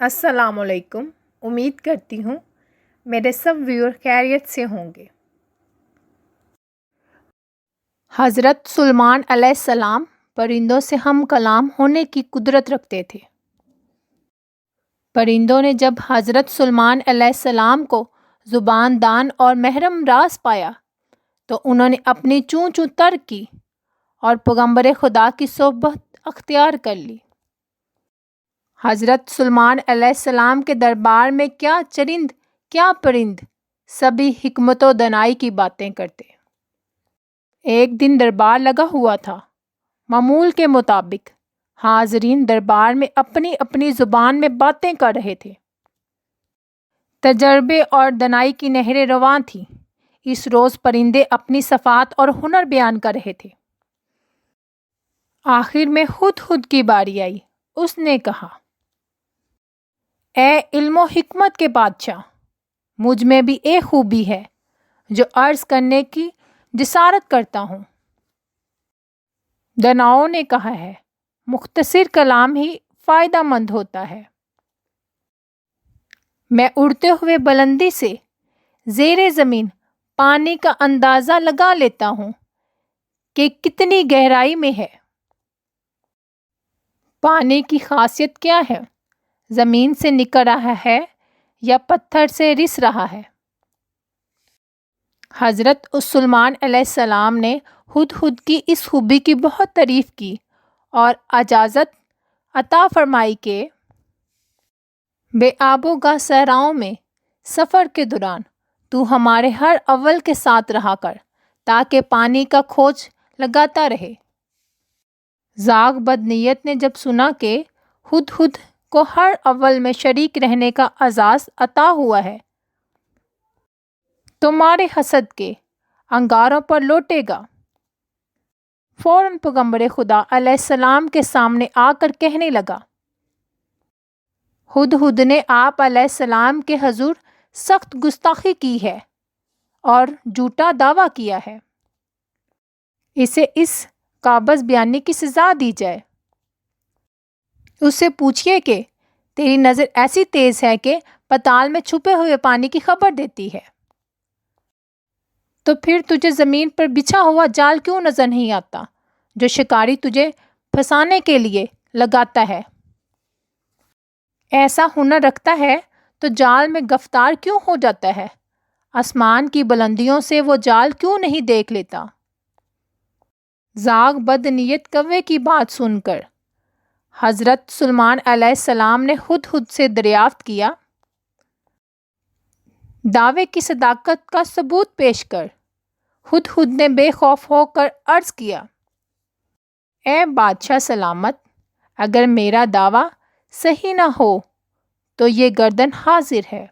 السلام علیکم۔ امید کرتی ہوں میرے سب ویور خیریت سے ہوں گے۔ حضرت سلیمان علیہ السلام پرندوں سے ہم کلام ہونے کی قدرت رکھتے تھے۔ پرندوں نے جب حضرت سلیمان علیہ السلام کو زبان دان اور محرم راز پایا تو انہوں نے اپنی چوں چوں ترک کی اور پیغمبر خدا کی صحبت اختیار کر لی۔ حضرت سلیمان علیہ السلام کے دربار میں کیا چرند کیا پرند سبھی حکمت و دانائی کی باتیں کرتے۔ ایک دن دربار لگا ہوا تھا۔ معمول کے مطابق حاضرین دربار میں اپنی اپنی زبان میں باتیں کر رہے تھے۔ تجربے اور دانائی کی نہریں رواں تھیں۔ اس روز پرندے اپنی صفات اور ہنر بیان کر رہے تھے۔ آخر میں ہدہد کی باری آئی۔ اس نے کہا، اے علم و حکمت کے بادشاہ، مجھ میں بھی ایک خوبی ہے جو عرض کرنے کی جسارت کرتا ہوں۔ داناؤں نے کہا ہے، مختصر کلام ہی فائدہ مند ہوتا ہے۔ میں اڑتے ہوئے بلندی سے زیر زمین پانی کا اندازہ لگا لیتا ہوں کہ کتنی گہرائی میں ہے۔ پانی کی خاصیت کیا ہے؟ زمین سے نکل رہا ہے یا پتھر سے رس رہا ہے؟ حضرت سلیمان علیہ السلام نے ہدہد کی اس خوبی کی بہت تعریف کی اور اجازت عطا فرمائی کہ بے آب و گاہ صحراؤں میں سفر کے دوران تو ہمارے ہر اول کے ساتھ رہا کر تاکہ پانی کا کھوج لگاتا رہے۔ زاغ بد نیت نے جب سنا کہ ہدہد کو ہر اول میں شریک رہنے کا اعزاز عطا ہوا ہے تو مارے حسد کے انگاروں پر لوٹے گا۔ فوراً پیغمبر خدا علیہ السلام کے سامنے آ کر کہنے لگا، ہدہد نے آپ علیہ السلام کے حضور سخت گستاخی کی ہے اور جھوٹا دعویٰ کیا ہے۔ اسے اس قابض بیانی کی سزا دی جائے۔ اس سے پوچھئے کہ تیری نظر ایسی تیز ہے کہ پتال میں چھپے ہوئے پانی کی خبر دیتی ہے، تو پھر تجھے زمین پر بچھا ہوا جال کیوں نظر نہیں آتا جو شکاری تجھے پھنسانے کے لیے لگاتا ہے؟ ایسا ہنر رکھتا ہے تو جال میں گرفتار کیوں ہو جاتا ہے؟ آسمان کی بلندیوں سے وہ جال کیوں نہیں دیکھ لیتا؟ زاغ بد نیت کوے کی بات سن کر حضرت سلیمان علیہ السلام نے ہدہد سے دریافت کیا، دعوے کی صداقت کا ثبوت پیش کر۔ ہدہد نے بے خوف ہو کر عرض کیا، اے بادشاہ سلامت، اگر میرا دعویٰ صحیح نہ ہو تو یہ گردن حاضر ہے۔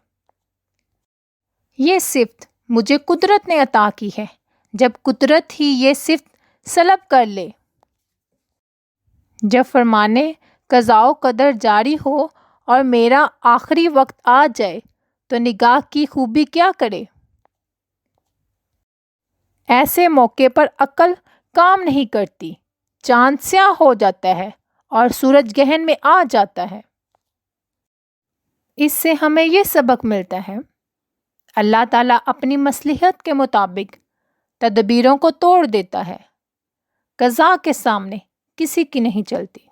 یہ صفت مجھے قدرت نے عطا کی ہے، جب قدرت ہی یہ صفت سلب کر لے، جب فرمانے قضاء و قدر جاری ہو اور میرا آخری وقت آ جائے تو نگاہ کی خوبی کیا کرے؟ ایسے موقع پر عقل کام نہیں کرتی، چاند سیاہ ہو جاتا ہے اور سورج گہن میں آ جاتا ہے۔ اس سے ہمیں یہ سبق ملتا ہے، اللہ تعالیٰ اپنی مصلحت کے مطابق تدبیروں کو توڑ دیتا ہے، قضاء کے سامنے کسی کی نہیں چلتی۔